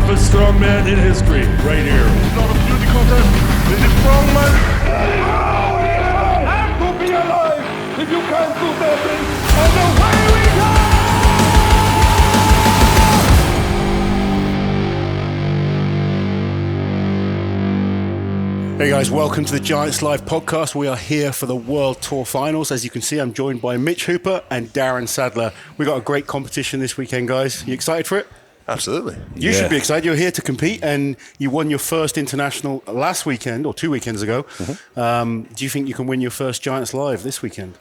toughest strongman in history, right here. It's not a beauty contest. This is Strongman. Have to be alive if you can't do that thing. And away we go! Hey guys, welcome to the Giants Live podcast. We are here for the World Tour Finals. As you can see, I'm joined by Mitch Hooper and Darren Sadler. We got a great competition this weekend, guys. You excited for it? Absolutely. You should be excited. You're here to compete, and you won your first international last weekend, or 2 weekends ago. Mm-hmm. Do you think you can win your first Giants Live this weekend?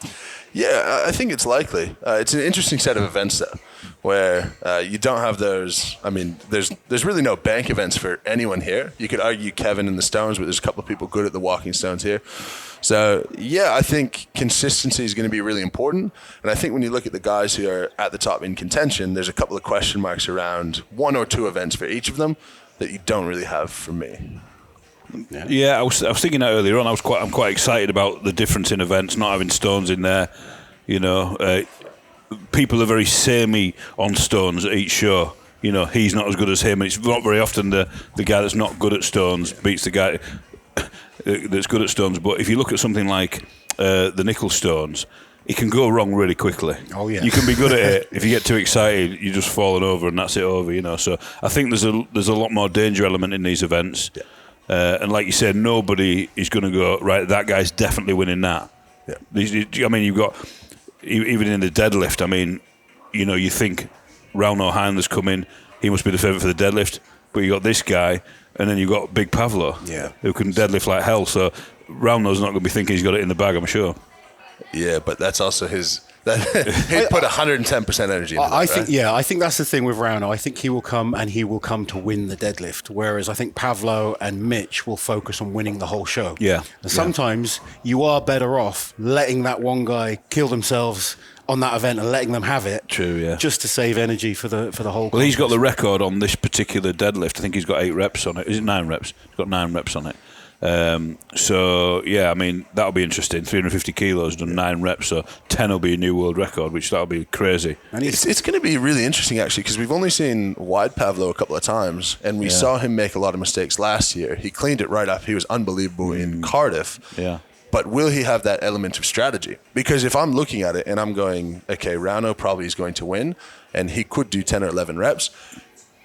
Yeah, I think it's likely. It's an interesting set of events, though, where you don't have those. I mean, there's really no bank events for anyone here. You could argue Kevin and the Stones, but there's a couple of people good at the walking stones here. So, yeah, I think consistency is going to be really important. And I think when you look at the guys who are at the top in contention, there's a couple of question marks around one or two events for each of them that you don't really have from me. Yeah, I was thinking that earlier on. I'm quite excited about the difference in events, not having stones in there. You know, people are very samey on stones at each show. You know, he's not as good as him. It's not very often the guy that's not good at stones beats the guy that's good at stones. But if you look at something like the nickel stones, it can go wrong really quickly. Oh yeah, you can be good at it. If you get too excited, you're just falling over, and that's it over. You know, so I think there's a lot more danger element in these events. Yeah. And like you said, nobody is going to go, right, that guy's definitely winning that. Yeah. I mean, you've got, even in the deadlift, I mean, you know, you think Rauno Heinle's coming, he must be the favourite for the deadlift, but you got this guy, and then you've got Big Pavlo, who can deadlift like hell, so Rauno's not going to be thinking he's got it in the bag, I'm sure. Yeah, but that's also his... He'd put 110% energy into I think that's the thing with Rauno. I think he will come to win the deadlift, whereas I think Pavlo and Mitch will focus on winning the whole show. Yeah. And sometimes you are better off letting that one guy kill themselves on that event and letting them have it. True, yeah. Just to save energy for the whole. Well, he's got the record on this particular deadlift. I think he's got 8 reps on it. Is it 9 reps? He's got 9 reps on it. So, yeah, I mean, that'll be interesting. 350 kilos, done 9 reps, so 10 will be a new world record, which that'll be crazy. And it's going to be really interesting, actually, because we've only seen wide Pavlo a couple of times, and we saw him make a lot of mistakes last year. He cleaned it right up. He was unbelievable in Cardiff. Yeah. But will he have that element of strategy? Because if I'm looking at it and I'm going, okay, Rauno probably is going to win, and he could do 10 or 11 reps,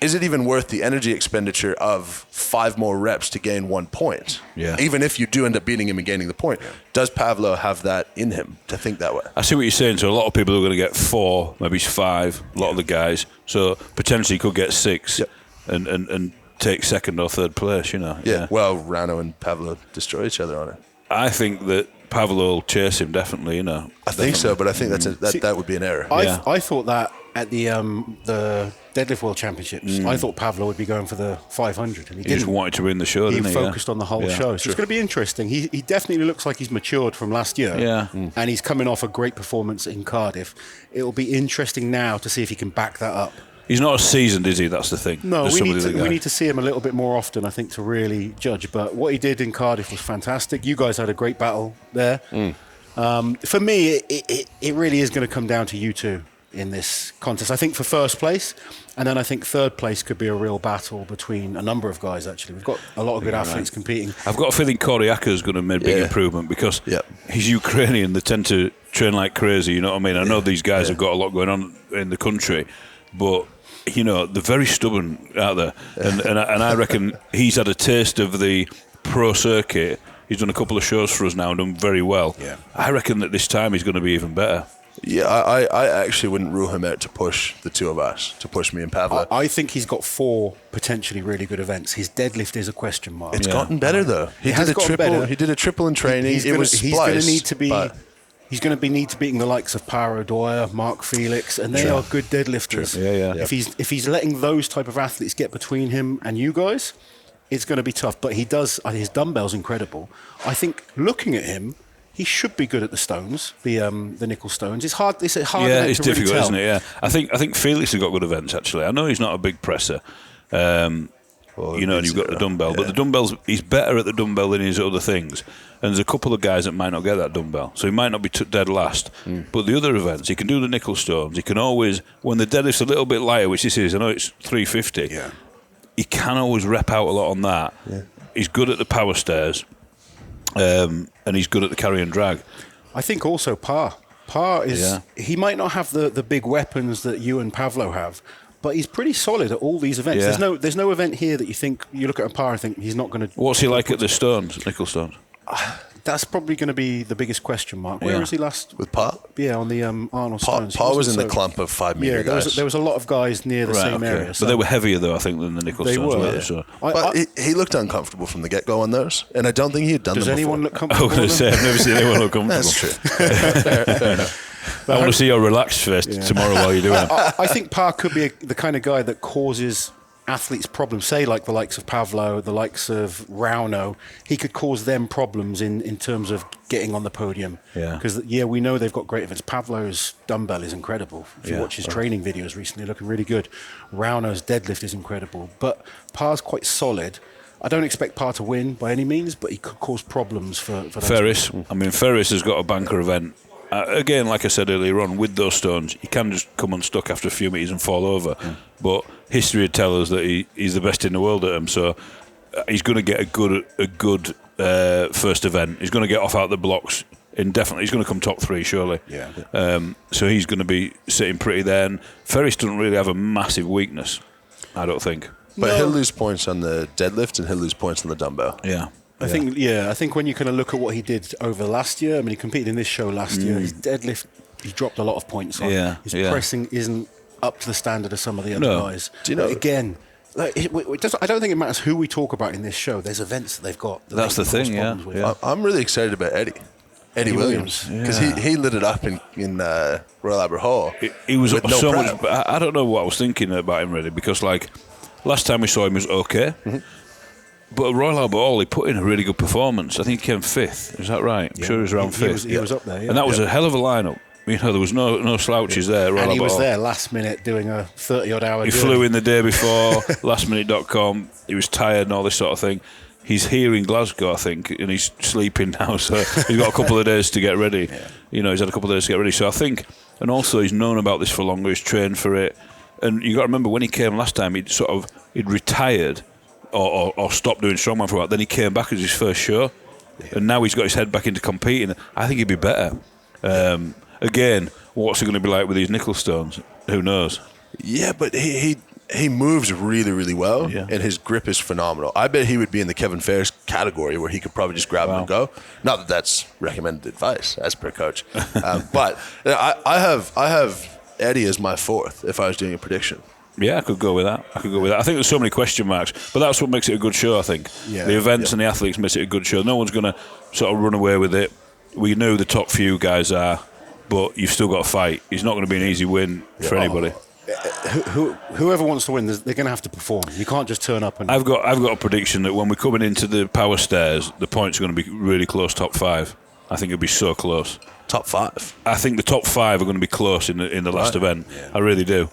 is it even worth the energy expenditure of 5 more reps to gain 1 point? Yeah. Even if you do end up beating him and gaining the point, does Pavlo have that in him to think that way? I see what you're saying. So a lot of people are going to get 4, maybe 5, a lot of the guys. So potentially could get 6 and take 2nd or 3rd place, you know. Yeah. Well, Rauno and Pavlo destroy each other on it. I think that Pavlo will chase him, definitely, you know. I think so, but I think that would be an error. I thought that at the Deadlift World Championships, I thought Pavlo would be going for the 500, and he didn't. Just wanted to win the show, didn't he? He focused on the whole show. So it's going to be interesting. He definitely looks like he's matured from last year. Yeah. And he's coming off a great performance in Cardiff. It'll be interesting now to see if he can back that up. He's not as seasoned, is he? That's the thing. No, we need to see him a little bit more often, I think, to really judge. But what he did in Cardiff was fantastic. You guys had a great battle there. For me, it really is going to come down to you two in this contest. I think for first place, and then I think 3rd place could be a real battle between a number of guys, actually. We've got a lot of good athletes competing. I've got a feeling Corey Acker's going to make a big improvement because he's Ukrainian. They tend to train like crazy, you know what I mean? I know these guys have got a lot going on in the country, but... You know, they're very stubborn out there. And I reckon he's had a taste of the pro circuit. He's done a couple of shows for us now and done very well. Yeah. I reckon that this time he's going to be even better. Yeah, I actually wouldn't rule him out to push the two of us, to push me and Pavlo. I think he's got 4 potentially really good events. His deadlift is a question mark. It's gotten better, though. He did a triple in training. He's going to need to be... He's going to need to beating the likes of Paro Dwyer, Mark Felix, and they are good deadlifters. Yeah. If he's letting those type of athletes get between him and you guys, it's going to be tough. But he does. His dumbbell's incredible. I think looking at him, he should be good at the stones, the nickel stones. It's hard. It's hard. Yeah, it's difficult, really isn't it? Yeah, I think Felix has got good events actually. I know he's not a big presser. You know, and you've got the dumbbell, but the dumbbells, he's better at the dumbbell than his other things. And there's a couple of guys that might not get that dumbbell, so he might not be dead last. But the other events, he can do the nickel stones. He can always, when the deadlift's a little bit lighter, which this is, I know it's 350. he can always rep out a lot on that. Yeah. He's good at the power stairs, and he's good at the carry and drag. I think also Parr is he might not have the big weapons that you and Pavlo have, but he's pretty solid at all these events. Yeah. There's no event here that you look at Parr and think he's not going to. What's he like at the Stones, Nickel Stones? That's probably going to be the biggest question mark. Where was he last? With Parr? Yeah, on the Arnold Stones. Parr was in the clump of 5 meter guys. There was a lot of guys near the same area. So. But they were heavier, though, I think, than the Nickel Stones. Were. Yeah. So. But he looked uncomfortable from the get-go on those, and I don't think he had done them before. Does anyone look I comfortable? was going to say, I've never seen anyone look comfortable. That's true. I want to see your relaxed face tomorrow while you're doing it. I think Parr could be the kind of guy that causes athletes problems, say like the likes of Pavlo, the likes of Rauno. He could cause them problems in terms of getting on the podium. Yeah. Because, we know they've got great events. Pavlo's dumbbell is incredible. If you watch his training videos recently, looking really good. Rauno's deadlift is incredible. But Parr's quite solid. I don't expect Parr to win by any means, but he could cause problems for Ferris. I mean, Ferris has got a banker event. Again, like I said earlier on, with those stones, he can just come unstuck after a few metres and fall over. But history would tell us that he's the best in the world at them. So he's going to get a good first event. He's going to get off out the blocks indefinitely. He's going to come top 3, surely. Yeah. So he's going to be sitting pretty there. And Ferris doesn't really have a massive weakness, I don't think. But he'll lose points on the deadlift and he'll lose points on the dumbbell. Yeah. I think when you kind of look at what he did over last year, I mean, he competed in this show last year. His deadlift, he dropped a lot of points on. Yeah, His pressing isn't up to the standard of some of the other guys. Do you know? But again, I don't think it matters who we talk about in this show. There's events that they've got. That's the thing, yeah. I'm really excited about Eddie Williams, because he lit it up in Royal Albert Hall. He was with so prep. much. But I don't know what I was thinking about him really, because like last time we saw him was okay. But at Royal Albert Hall, he put in a really good performance. I think he came 5th. Is that right? I'm sure he was around 5th. He was up there, yeah. And that was a hell of a lineup. There was no slouches there at Royal And he Albert was Hall. there last minute doing a 30-odd hour He journey. flew in the day before, lastminute.com. He was tired and all this sort of thing. He's here in Glasgow, I think, and he's sleeping now, so he's got a couple of days to get ready. He's had a couple of days to get ready. So I think, and also he's known about this for longer, he's trained for it. And you got to remember, when he came last time, he'd retired or stopped doing strongman for a while. Then he came back as his first show, and now he's got his head back into competing. I think he'd be better. Again, what's it going to be like with these nickel stones? Who knows? Yeah, but he moves really, really well, and his grip is phenomenal. I bet he would be in the Kevin Ferris category, where he could probably just grab him and go. Not that that's recommended advice, as per coach. But I have Eddie as my 4th if I was doing a prediction. Yeah, I could go with that. I think there's so many question marks, but that's what makes it a good show, I think. Yeah. The events and the athletes makes it a good show. No one's going to sort of run away with it. We know the top few guys are, but you've still got to fight. It's not going to be an easy win for anybody. Whoever wants to win, they're going to have to perform. You can't just turn up and... I've got a prediction that when we're coming into the power stairs, the points are going to be really close, top 5. I think it'll be so close. Top 5? I think the top 5 are going to be close in the last event. Yeah. I really do.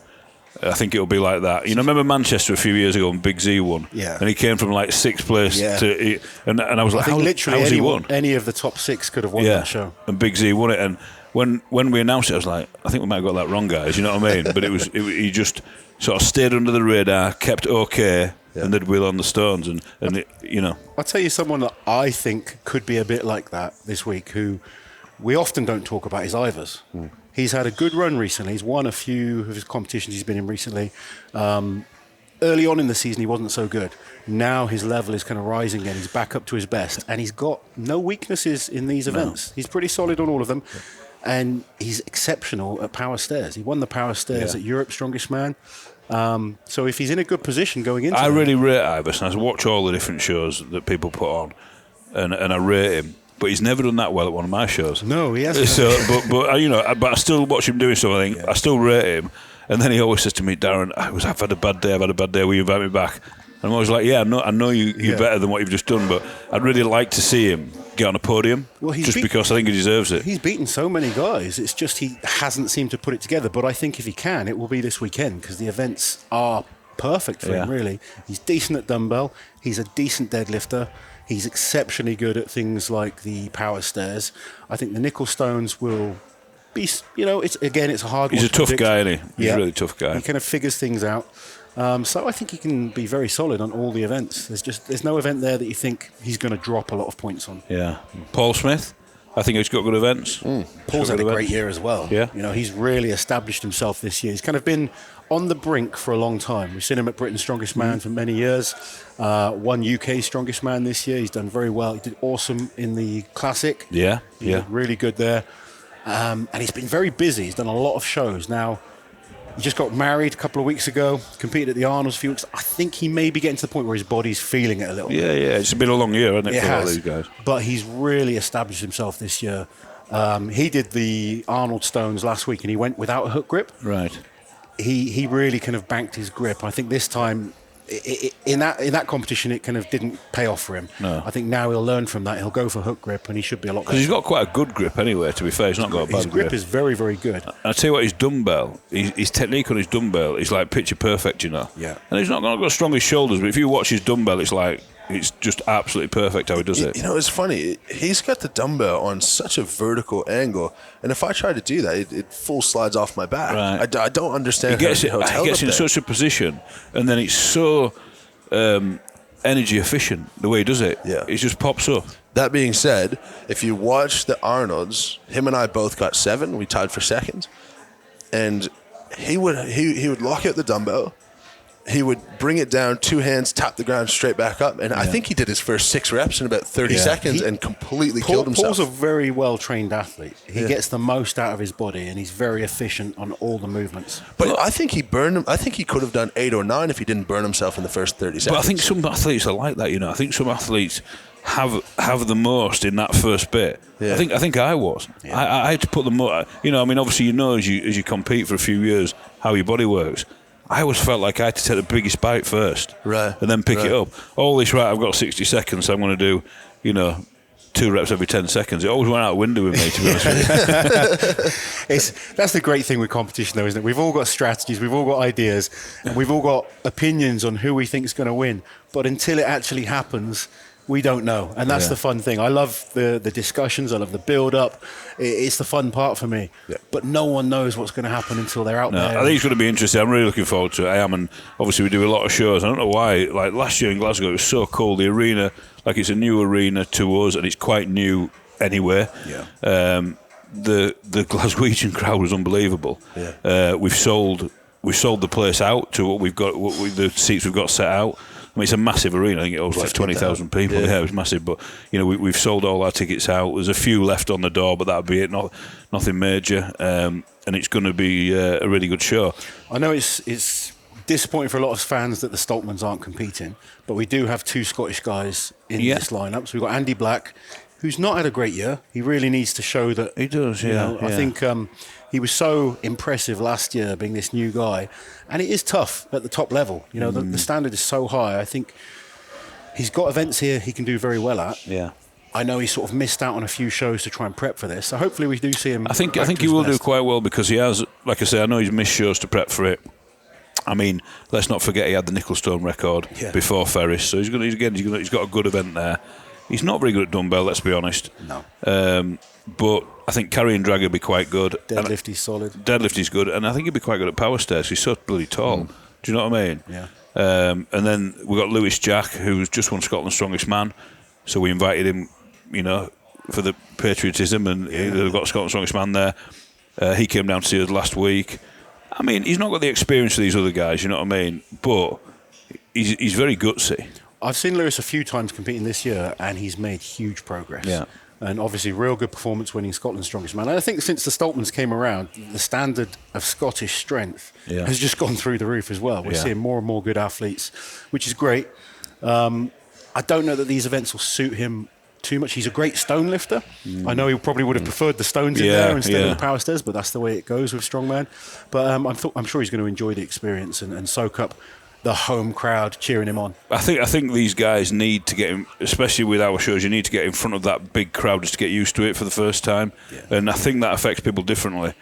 I think it'll be like that. Remember Manchester a few years ago when Big Z won? Yeah. And he came from like 6th place to... And I was like, I think literally how's he won? Any of the top 6 could have won that show. And Big Z won it. And when we announced it, I was like, I think we might have got that wrong, guys. You know what I mean? But he just sort of stayed under the radar, kept okay, and did well on the stones. And I'll tell you someone that I think could be a bit like that this week, who we often don't talk about, is Ivers. He's had a good run recently. He's won a few of his competitions he's been in recently. Early on in the season, he wasn't so good. Now his level is kind of rising again. He's back up to his best. And he's got no weaknesses in these events. He's pretty solid on all of them. And he's exceptional at power stairs. He won the power stairs at Europe's Strongest Man. So if he's in a good position going into I really rate Ivers. I watch all the different shows that people put on, and I rate him. But he's never done that well at one of my shows. No, he hasn't. So, but I still watch him doing something. I still rate him. And then he always says to me, Darren, I've had a bad day. Will you invite me back? And I'm always like, I know you're better than what you've just done, but I'd really like to see him get on a podium, because I think he deserves it. He's beaten so many guys. It's just he hasn't seemed to put it together. But I think if he can, it will be this weekend, because the events are perfect for him, really. He's decent at dumbbell. He's a decent deadlifter. He's exceptionally good at things like the power stairs. I think the nickel stones will be, it's a hard one. He's a tough predict. guy, isn't he? He's a really tough guy. He kind of figures things out. So I think he can be very solid on all the events. There's no event there that you think he's going to drop a lot of points on. Yeah. Paul Smith, I think he's got good events. Paul's had a great year as well. Yeah. He's really established himself this year. He's kind of been on the brink for a long time. We've seen him at Britain's Strongest Man for many years. Won UK Strongest Man this year. He's done very well. He did awesome in the Classic. Yeah. He did really good there. And he's been very busy. He's done a lot of shows. Now, he just got married a couple of weeks ago, competed at the Arnold's a few weeks. I think he may be getting to the point where his body's feeling it a little bit. Yeah. It's been a long year, hasn't it, for all these guys? But he's really established himself this year. He did the Arnold Stones last week, and he went without a hook grip. Right. He really kind of banked his grip. I think this time, in that competition, it kind of didn't pay off for him. No. I think now he'll learn from that. He'll go for hook grip, and he should be a lot better. Because he's got quite a good grip anyway, to be fair. He's not got a bad His grip is very, very good. I tell you what, his dumbbell, his technique on his dumbbell is like picture perfect, Yeah. And he's not got the strongest shoulders, but if you watch his dumbbell, it's just absolutely perfect how he does it. It's funny. He's got the dumbbell on such a vertical angle, and if I try to do that, it full slides off my back. Right. I don't understand He how it's held gets in up there. such a position, and then it's so energy efficient the way he does it. Yeah. It just pops up. That being said, if you watch the Arnolds, him and I both got 7. We tied for second, and he would lock out the dumbbell. He would bring it down, 2 hands, tap the ground straight back up, and I think he did his first 6 reps in about 30 seconds and completely killed himself. Paul's a very well-trained athlete. He gets the most out of his body, and he's very efficient on all the movements. But I think he burned him. I think he could have done 8 or 9 if he didn't burn himself in the first 30 seconds. But I think some athletes are like that, I think some athletes have the most in that first bit. Yeah. I think I was. Yeah. I had to put the most. Obviously as you compete for a few years how your body works. I always felt like I had to take the biggest bite first, right, and then pick it up. All this, I've got 60 seconds, so I'm going to do, 2 reps every 10 seconds. It always went out the window with me, to be honest with you. That's the great thing with competition, though, isn't it? We've all got strategies, we've all got ideas, and we've all got opinions on who we think is going to win. But until it actually happens, we don't know. And that's the fun thing. I love the discussions. I love the build-up. It's the fun part for me. Yeah. But no one knows what's going to happen until they're out there. I think it's going to be interesting. I'm really looking forward to it. I am. And obviously we do a lot of shows. I don't know why. Like last year in Glasgow, it was so cool. The arena, like it's a new arena to us, and it's quite new anyway. Yeah. The Glaswegian crowd was unbelievable. Yeah. We've sold the place out to what we've got, the seats we've got set out. I mean, it's a massive arena. I think it holds like 20,000 people. Yeah, it was massive. But we've sold all our tickets out. There's a few left on the door, but that'll be it. Nothing major. And it's going to be a really good show. I know it's disappointing for a lot of fans that the Stoltmans aren't competing, but we do have 2 Scottish guys in this lineup. So we've got Andy Black, who's not had a great year. He really needs to show that he does. I think he was so impressive last year, being this new guy, and it is tough at the top level. The standard is so high. I think he's got events here he can do very well at. Yeah. I know he sort of missed out on a few shows to try and prep for this, so hopefully we do see him. I think he will do quite well because he has, like I say, I know he's missed shows to prep for it. I mean, let's not forget he had the Nicholstone record before Ferris, so he's got a good event there. He's not very good at dumbbell, let's be honest. No. But I think carry and drag will be quite good. Deadlift is solid. Deadlift is good, and I think he'll be quite good at power stairs. He's so bloody tall. Do you know what I mean? Yeah. And then we've got Lewis Jack, who's just won Scotland's Strongest Man. So we invited him, for the patriotism, and they've got Scotland's Strongest Man there. He came down to see us last week. I mean, he's not got the experience of these other guys, you know what I mean? But he's very gutsy. I've seen Lewis a few times competing this year, and he's made huge progress. Yeah. And obviously, real good performance winning Scotland's Strongest Man. And I think since the Stoltmans came around, the standard of Scottish strength has just gone through the roof as well. We're seeing more and more good athletes, which is great. I don't know that these events will suit him too much. He's a great stone lifter. I know he probably would have preferred the stones in there instead of the power stairs, but that's the way it goes with Strongman. But I'm sure he's going to enjoy the experience and soak up the home crowd cheering him on. I think these guys need to get him, especially with our shows, you need to get in front of that big crowd just to get used to it for the first time. Yeah. And I think that affects people differently.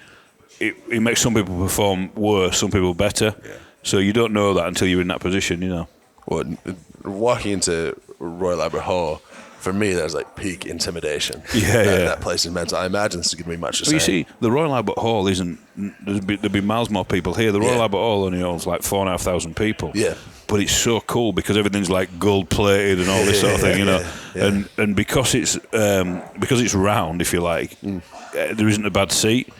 It makes some people perform worse, some people better. Yeah. So you don't know that until you're in that position, Well, walking into Royal Albert Hall for me, that's like peak intimidation. That place is mental. I imagine this is going to be much the same. You see, the Royal Albert Hall isn't. There'd be miles more people here. The Royal Albert Hall only holds like 4,500 people. Yeah. But it's so cool because everything's like gold plated and all this sort of thing, you know. And because it's round, if you like, there isn't a bad seat.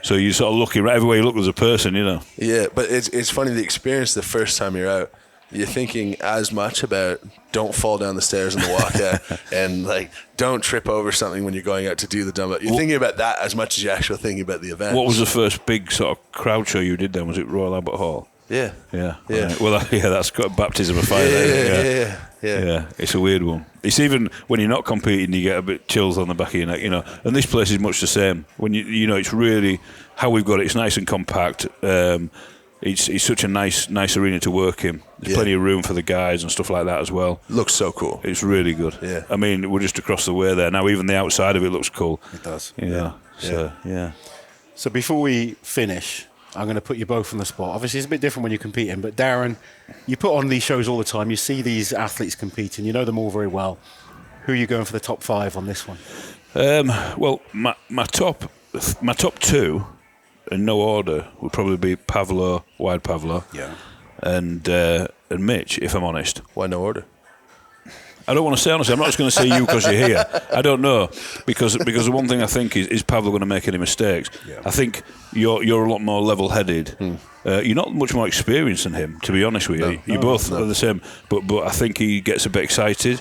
So you're sort of looking right everywhere you look, there's a person, you know. Yeah, but it's funny, the experience the first time you're out, you're thinking as much about don't fall down the stairs in the walk out and like don't trip over something when you're going out to do the dumbbell. You're thinking about that as much as you're actually thinking about the event. What was the first big sort of crowd show you did then? Was it Royal Albert Hall? Yeah. Right. Well, that's got a baptism of fire. Yeah. It's a weird one. It's even when you're not competing, you get a bit chills on the back of your neck, you know. And this place is much the same. When you know, it's really how we've got it. It's nice and compact. It's such a nice arena to work in. There's plenty of room for the guys and stuff like that as well. Looks so cool. It's really good. Yeah. I mean, we're just across the way there now. Even the outside of it looks cool. It does. So So before we finish, I'm going to put you both on the spot. Obviously, it's a bit different when you're competing, but Darren, you put on these shows all the time. You see these athletes competing. You know them all very well. Who are you going for the top 5 on this one? Well, my top 2, in no order, would probably be Pavlo, Wide Pavlo, and Mitch, if I'm honest. Why no order? I don't want to say honestly. I'm not just going to say you because you're here. I don't know because the one thing I think is Pavlo going to make any mistakes? I think you're a lot more level-headed. You're not much more experienced than him, to be honest with you. You both are the same, but I think he gets a bit excited,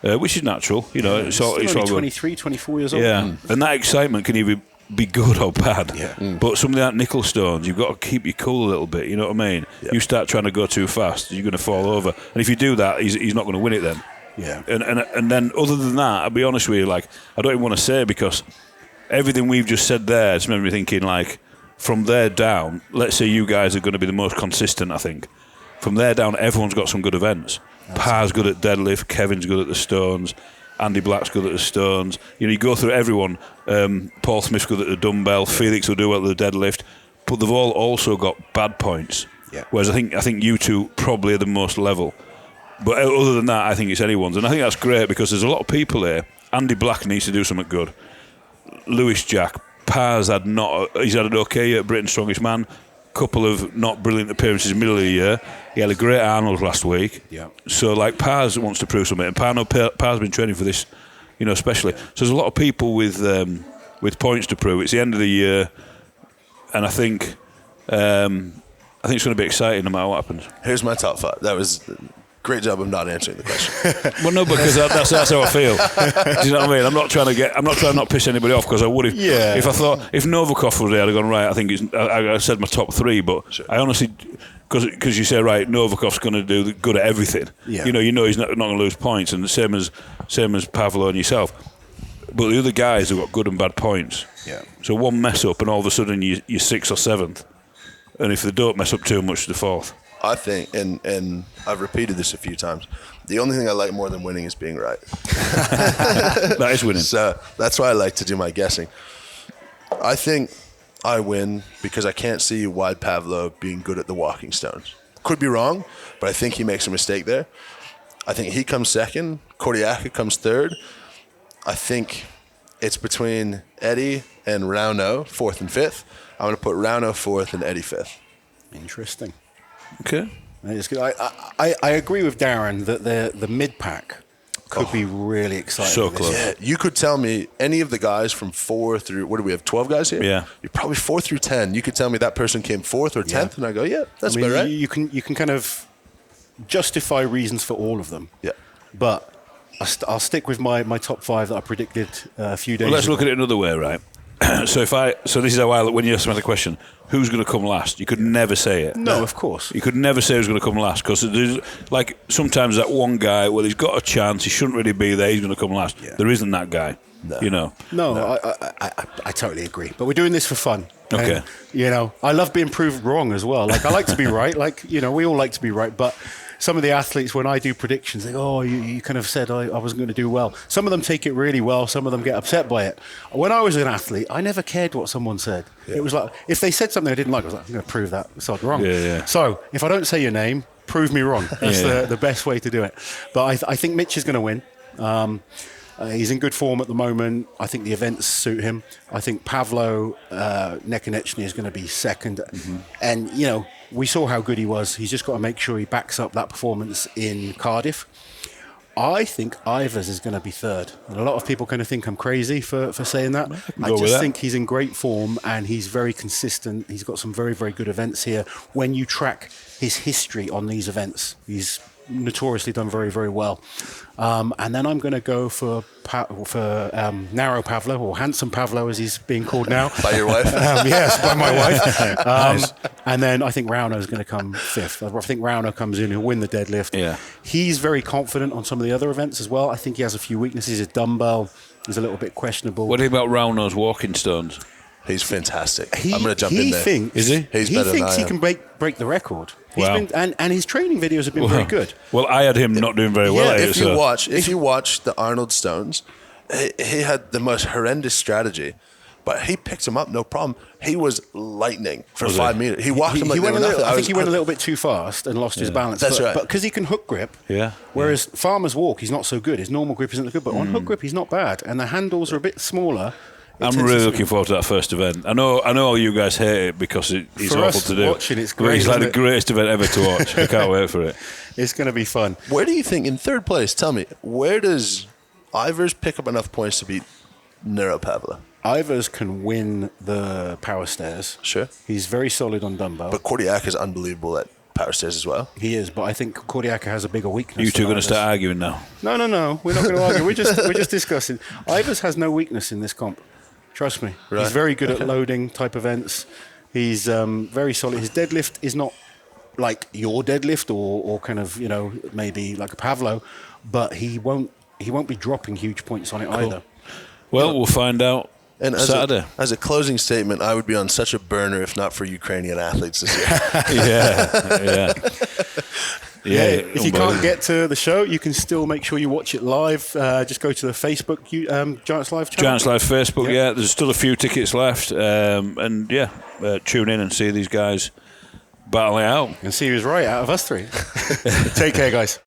which is natural. You know, it's all 23, 24 years old. Yeah, and that excitement can either be good or bad. But something like nickel stones, you've got to keep you cool a little bit. You know what I mean? You start trying to go too fast, you're going to fall over. And if you do that, he's not going to win it then. And then other than that, I'll be honest with you, like I don't even want to say because everything we've just said there, it's made me thinking like from there down, let's say you guys are going to be the most consistent, I think. From there down, everyone's got some good events. Par's good at deadlift, Kevin's good at the stones, Andy Black's good at the stones. You know, you go through everyone. Paul Smith's good at the dumbbell, Felix will do well at the deadlift, but they've all also got bad points. Whereas I think you two probably are the most level. But other than that, I think it's anyone's. And I think that's great because there's a lot of people here. Andy Black needs to do something good. Lewis Jack, Par's he's had an okay at Britain's Strongest Man. Couple of not brilliant appearances in the middle of the year. He had a great Arnold last week. So, like, Par's wants to prove something. And Par's been training for this, you know, especially. So there's a lot of people with points to prove. It's the end of the year. And I think it's going to be exciting no matter what happens. Here's my top 5. That was... Great job of not answering the question. Well, no, because that's how I feel. Do you know what I mean? I'm not trying to not piss anybody off because I would if I thought if Novikov was there, I'd have gone right. I think I said my top 3, but I honestly because you say right, Novikov's going to do good at everything. You know he's not going to lose points, and the same as Pavlo and yourself. But the other guys have got good and bad points. So one mess up, and all of a sudden you're 6th or 7th, and if they don't mess up too much, they're 4th. I think, and I've repeated this a few times, the only thing I like more than winning is being right. That is winning. So that's why I like to do my guessing. I think I win because I can't see Wide Pavlo being good at the walking stones. Could be wrong, but I think he makes a mistake there. I think he comes 2nd. Kordiaka comes 3rd. I think it's between Eddie and Rauno, 4th and 5th. I'm going to put Rauno 4th and Eddie 5th. Interesting. Okay. I agree with Darren that the mid-pack could be really exciting. So close. Yeah, you could tell me any of the guys from 4 through, what do we have, 12 guys here? Yeah. You're probably 4 through 10. You could tell me that person came 4th or 10th, and I go, that's about right. You can kind of justify reasons for all of them. But I'll stick with my top 5 that I predicted a few days ago. Let's look at it another way, right? So this is how when you ask me the question, who's going to come last? You could never say it. No, of course. You could never say who's going to come last because like sometimes that one guy, well, he's got a chance. He shouldn't really be there. He's going to come last. There isn't that guy. No. You know. No. I totally agree. But we're doing this for fun. Okay. And, you know, I love being proved wrong as well. Like I like to be right. Like we all like to be right, but. Some of the athletes, when I do predictions, they go, oh, you kind of said I wasn't going to do well. Some of them take it really well. Some of them get upset by it. When I was an athlete, I never cared what someone said. It was like, if they said something I didn't like, I was like, I'm going to prove that side wrong. So if I don't say your name, prove me wrong. That's the best way to do it. But I think Mitch is going to win. He's in good form at the moment. I think the events suit him. I think Pavlo Nakonechnyy is going to be second. And, you know, we saw how good he was. He's just got to make sure he backs up that performance in Cardiff. I think Ivers is going to be third. And a lot of people kind of think I'm crazy for saying that. I just think he's in great form and he's very consistent. He's got some very, very good events here. When you track his history on these events, he's notoriously done very, very well. And then I'm going to go for Narrow Pavlo, or Handsome Pavlo as he's being called now. By your wife? Yes, by my wife. Nice. And then I think Rauno is going to come fifth. I think Rauno comes in, he'll win the deadlift. Yeah. He's very confident on some of the other events as well. I think he has a few weaknesses. His dumbbell is a little bit questionable. What do you think about Rauno's walking stones? He's fantastic. I'm going to jump in there. Is he? He's he better than thinks I he am. can break the record. Wow. And his training videos have been very good. Well, I had him not doing very well at it. If you watch the Arnold Stones, he had the most horrendous strategy, but he picked him up no problem. He was lightning for 5 meters. He walked him like they were nothing. I think he went a little bit too fast and lost his balance. That's right. But because he can hook grip, Yeah. whereas Farmer's walk, he's not so good. His normal grip isn't good, but on hook grip, he's not bad. And the handles are a bit smaller. I'm really looking forward to that first event. I know you guys hate it because it's For awful us to do. watching, it's But great, it's like isn't the it? greatest event ever to watch. I can't wait for it. It's going to be fun. Where do you think, in third place, tell me, where does Ivers pick up enough points to beat Nero Pavlo? Ivers can win the power stairs. Sure. He's very solid on dumbbell. But Kordiak is unbelievable at power stairs as well. He is, but I think Kordiak has a bigger weakness. You two are going to Ivers. start arguing now. No. We're not going to argue. We're just discussing. Ivers has no weakness in this comp. Trust me. Right. He's very good at loading type events. He's very solid. His deadlift is not like your deadlift or kind of, you know, maybe like a Pavlo, but he won't be dropping huge points on it either. Well, we'll find out And Saturday. as a closing statement, I would be on such a burner if not for Ukrainian athletes this year. Yeah. If you can't get to the show, you can still make sure you watch it live. Just go to the Facebook Giants Live channel. Giants Live Facebook, there's still a few tickets left. Tune in and see these guys battle it out. And see who's right out of us three. Take care, guys.